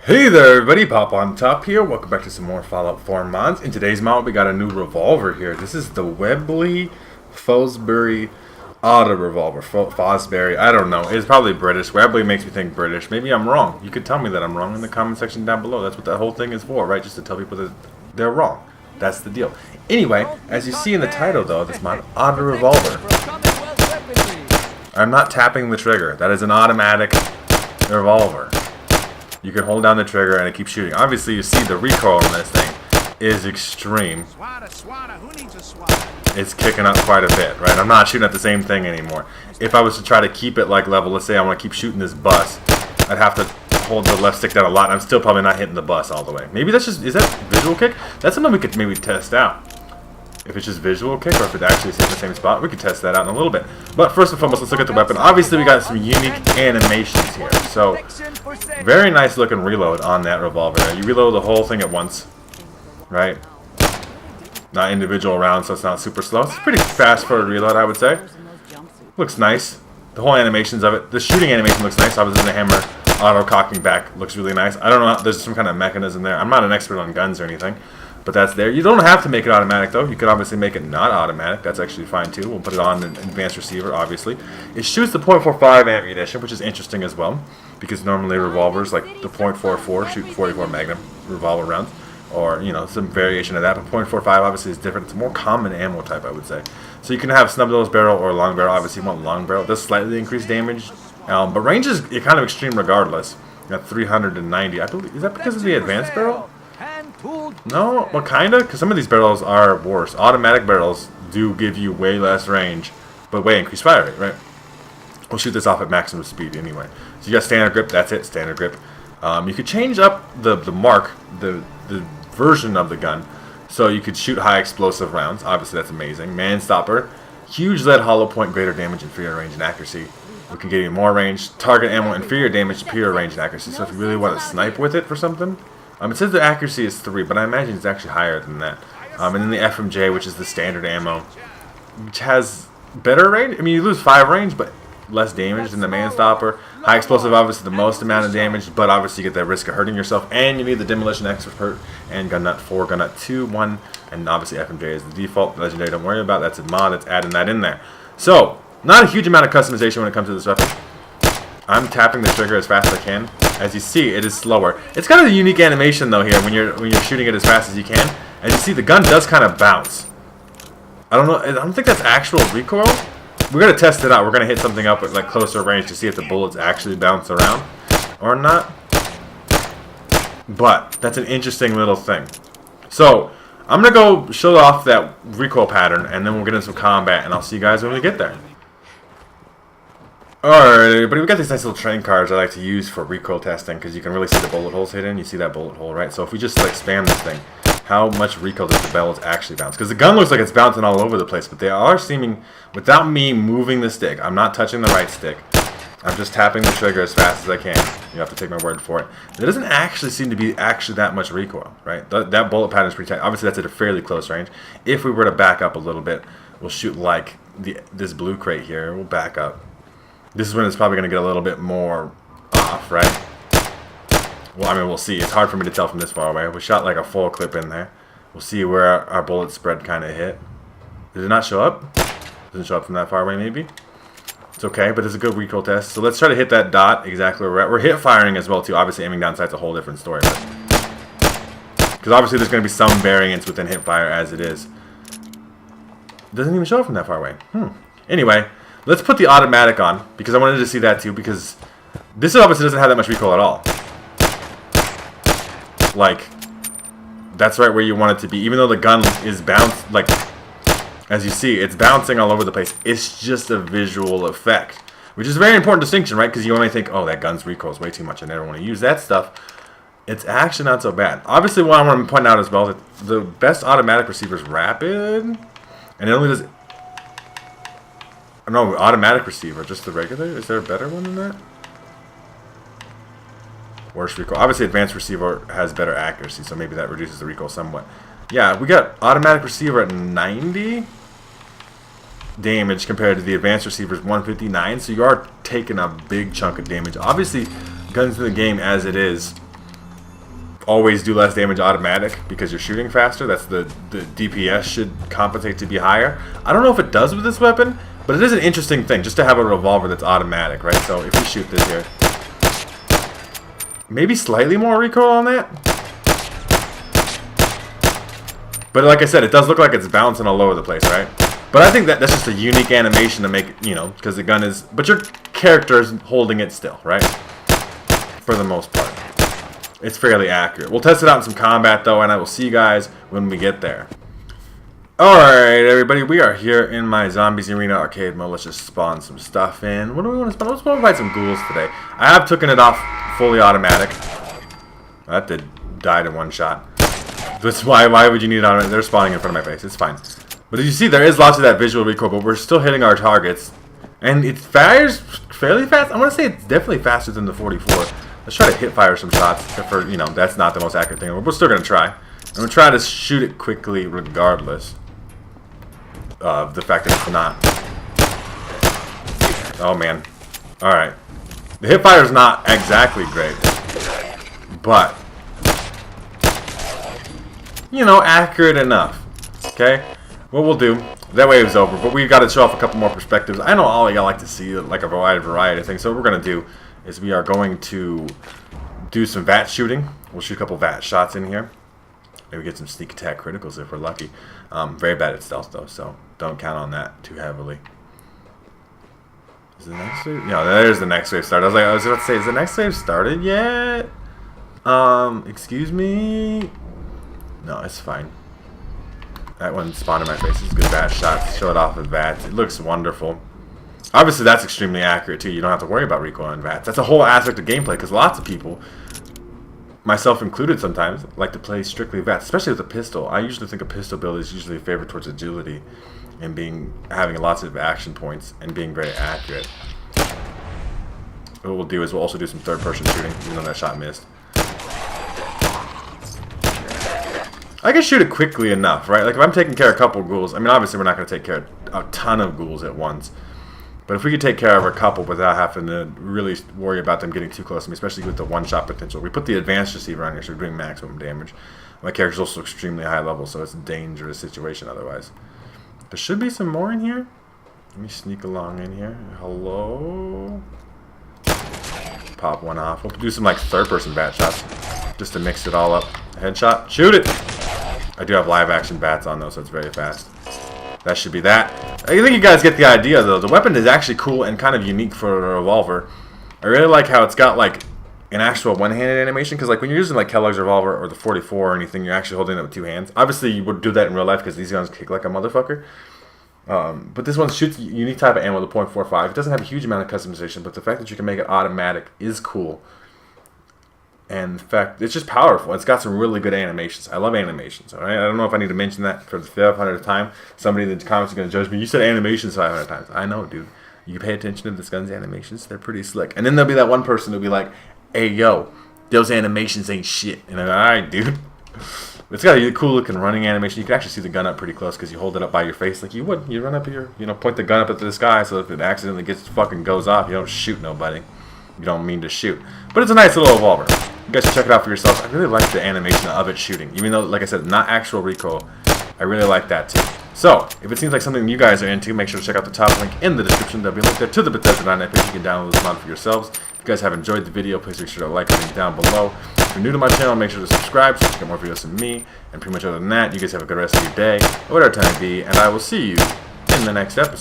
Hey there everybody, Popontop here. Welcome back to some more Fallout 4 mods. In today's mod we got a new revolver here. This is the Webley Fosbery Autorevolver. Fosbery, I don't know. It's probably British. Webley makes me think British. Maybe I'm wrong. You could tell me that I'm wrong in the comment section down below. That's what that whole thing is for, right? Just to tell people that they're wrong. That's the deal. Anyway, as you see in the title though, this mod, Autorevolver. I'm not tapping the trigger. That is an automatic revolver. You can hold down the trigger and it keeps shooting. Obviously, you see the recoil on this thing is extreme. It's kicking up quite a bit, right? I'm not shooting at the same thing anymore. If I was to try to keep it like level, let's say I want to keep shooting this bus, I'd have to hold the left stick down a lot. I'm still probably not hitting the bus all the way. Maybe that's just, is that visual kick? That's something we could maybe test out. If it's just visual kick or if it actually is in the same spot, we could test that out in a little bit. But first and foremost, let's look at the weapon. Obviously, we got some unique animations here. So, very nice looking reload on that revolver. You reload the whole thing at once, right? Not individual rounds, so it's not super slow. It's pretty fast for a reload, I would say. Looks nice. The whole animations of it. The shooting animation looks nice. Obviously, the hammer auto-cocking back looks really nice. I don't know, there's some kind of mechanism there. I'm not an expert on guns or anything. But that's there. You don't have to make it automatic though. You could obviously make it not automatic. That's actually fine too. We'll put it on an advanced receiver, obviously. It shoots the .45 ammunition, which is interesting as well. Because normally revolvers, like the .44, shoot 44 Magnum revolver rounds. Or, you know, some variation of that. But .45 obviously is different. It's a more common ammo type, I would say. So you can have snub nose barrel or long barrel. Obviously you want long barrel. It does slightly increase damage. But range is kind of extreme regardless. At 390. I believe, is that because of the advanced barrel? No, well, kinda, because some of these barrels are worse. Automatic barrels do give you way less range, but way increased fire rate, right? We'll shoot this off at maximum speed anyway. So you got standard grip, that's it, standard grip. You could change up the version of the gun, so you could shoot high explosive rounds. Obviously, that's amazing. Man stopper, huge lead hollow point, greater damage, inferior range and accuracy. We can give you more range. Target ammo, inferior damage, superior range and accuracy. So if you really want to snipe with it for something. It says the accuracy is 3, but I imagine it's actually higher than that. And then the FMJ, which is the standard ammo, which has better range. I mean, you lose 5 range, but less damage than the Man Stopper. High explosive, obviously the most amount of damage, but obviously you get that risk of hurting yourself. And you need the Demolition Expert and Gun Nut 4, Gun Nut 2, 1, and obviously FMJ is the default. Legendary, don't worry about. That's a mod. It's adding that in there. So, not a huge amount of customization when it comes to this weapon. I'm tapping the trigger as fast as I can. As you see, it is slower. It's kind of a unique animation though here when you're shooting it as fast as you can. As you see, the gun does kind of bounce. I don't know. I don't think that's actual recoil. We're gonna test it out. We're gonna hit something up at like closer range to see if the bullets actually bounce around or not. But that's an interesting little thing. So I'm gonna go show off that recoil pattern, and then we'll get into some combat, and I'll see you guys when we get there. Alright, but we got these nice little train cards I like to use for recoil testing because you can really see the bullet holes hidden. You see that bullet hole, right? So if we just like spam this thing, how much recoil does the bullets actually bounce? Because the gun looks like it's bouncing all over the place, but they are seeming, without me moving the stick, I'm not touching the right stick. I'm just tapping the trigger as fast as I can. You have to take my word for it. There doesn't actually seem to be actually that much recoil, right? That bullet pattern is pretty tight. Obviously, that's at a fairly close range. If we were to back up a little bit, we'll shoot like this blue crate here. We'll back up. This is when it's probably going to get a little bit more off, right? Well, I mean, we'll see. It's hard for me to tell from this far away. We shot like a full clip in there. We'll see where our bullet spread kind of hit. Did it not show up? Doesn't show up from that far away, maybe. It's okay, but it's a good recoil test. So let's try to hit that dot exactly where we're at. We're hit firing as well, too. Obviously, aiming down sight's a whole different story. Because obviously, there's going to be some variance within hip fire as it is. It doesn't even show up from that far away. Anyway. Let's put the automatic on, because I wanted to see that too, because this obviously doesn't have that much recoil at all. Like, that's right where you want it to be. Even though the gun is bounced, like, as you see, it's bouncing all over the place. It's just a visual effect, which is a very important distinction, right? Because you only think, oh, that gun's recoil is way too much, I never want to use that stuff. It's actually not so bad. Obviously, what I want to point out as well, that the best automatic receiver is rapid, and it only does... No, automatic receiver, just the regular? Is there a better one than that? Worse recoil. Obviously, advanced receiver has better accuracy, so maybe that reduces the recoil somewhat. Yeah, we got automatic receiver at 90 damage compared to the advanced receiver's 159, so you are taking a big chunk of damage. Obviously, guns in the game as it is, always do less damage automatic because you're shooting faster. That's the DPS should compensate to be higher. I don't know if it does with this weapon, but it is an interesting thing just to have a revolver that's automatic, right? So if we shoot this here, maybe slightly more recoil on that. But like I said, it does look like it's bouncing all over the place, right? But I think that's just a unique animation to make, you know, because the gun is... But your character is holding it still, right? For the most part. It's fairly accurate. We'll test it out in some combat, though, and I will see you guys when we get there. Alright, everybody, we are here in my Zombies Arena arcade mode. Let's just spawn some stuff in. What do we want to spawn? Let's fight some ghouls today. I have taken it off fully automatic. That died in one shot. That's why would you need it automatic? They're spawning in front of my face. It's fine. But as you see, there is lots of that visual recoil, but we're still hitting our targets. And it fires fairly fast. I want to say it's definitely faster than the 44. Let's try to hit fire some shots, except for, you know, that's not the most accurate thing. We're still going to try. I'm going to try to shoot it quickly regardless of the fact that it's not. Oh, man. Alright. The hip fire is not exactly great. But, you know, accurate enough. Okay? What we'll do, that wave's over, but we've got to show off a couple more perspectives. I know all of y'all like to see like a variety of things, so what we're going to do is we are going to do some VAT shooting. We'll shoot a couple VAT shots in here. Maybe get some sneak attack criticals if we're lucky. Very bad at stealth though, so don't count on that too heavily. Is the next wave? No, there's the next wave started. I was about to say, is the next wave started yet? Excuse me? No, it's fine. That one spawned in my face. It's a good VAT shot. Show it off with VATs. It looks wonderful. Obviously, that's extremely accurate too. You don't have to worry about recoil on VATs. That's a whole aspect of gameplay because lots of people, myself included sometimes, like to play strictly VATs, especially with a pistol. I usually think a pistol build is usually favored towards agility and having lots of action points and being very accurate. What we'll do is we'll also do some third-person shooting, even though that shot missed. I can shoot it quickly enough, right? Like if I'm taking care of a couple of ghouls, I mean obviously we're not going to take care of a ton of ghouls at once. But if we could take care of a couple without having to really worry about them getting too close to me, especially with the one-shot potential. We put the advanced receiver on here, so we're doing maximum damage. My character's also extremely high level, so it's a dangerous situation otherwise. There should be some more in here. Let me sneak along in here. Hello? Pop one off. We'll do some like third-person bat shots just to mix it all up. Headshot. Shoot it! I do have live action bats on though, so it's very fast. That should be that. I think you guys get the idea though. The weapon is actually cool and kind of unique for a revolver. I really like how it's got like an actual one-handed animation, because like when you're using like Kellogg's revolver or the 44 or anything, you're actually holding it with two hands. Obviously you would do that in real life because these guns kick like a motherfucker. But this one shoots a unique type of ammo, the .45. It doesn't have a huge amount of customization, but the fact that you can make it automatic is cool. And in fact, it's just powerful. It's got some really good animations. I love animations. All right? I don't know if I need to mention that for the 500th time. Somebody in the comments is going to judge me. You said animations 500 times. I know, dude. You pay attention to this gun's animations. They're pretty slick. And then there'll be that one person who'll be like, hey, yo, those animations ain't shit. And I'm like, all right, dude. It's got a cool looking running animation. You can actually see the gun up pretty close because you hold it up by your face like you would. You run up here, you know, point the gun up at the sky so if it accidentally goes off, you don't shoot nobody. You don't mean to shoot. But it's a nice little revolver. You guys should check it out for yourselves. I really like the animation of it shooting. Even though, like I said, not actual recoil, I really like that too. So, if it seems like something you guys are into, make sure to check out the top link in the description. There'll be a link there to the Bethesda.net page. You can download this mod for yourselves. If you guys have enjoyed the video, please make sure to like the link down below. If you're new to my channel, make sure to subscribe so you can get more videos from me. And pretty much other than that, you guys have a good rest of your day, or whatever time it be, and I will see you in the next episode.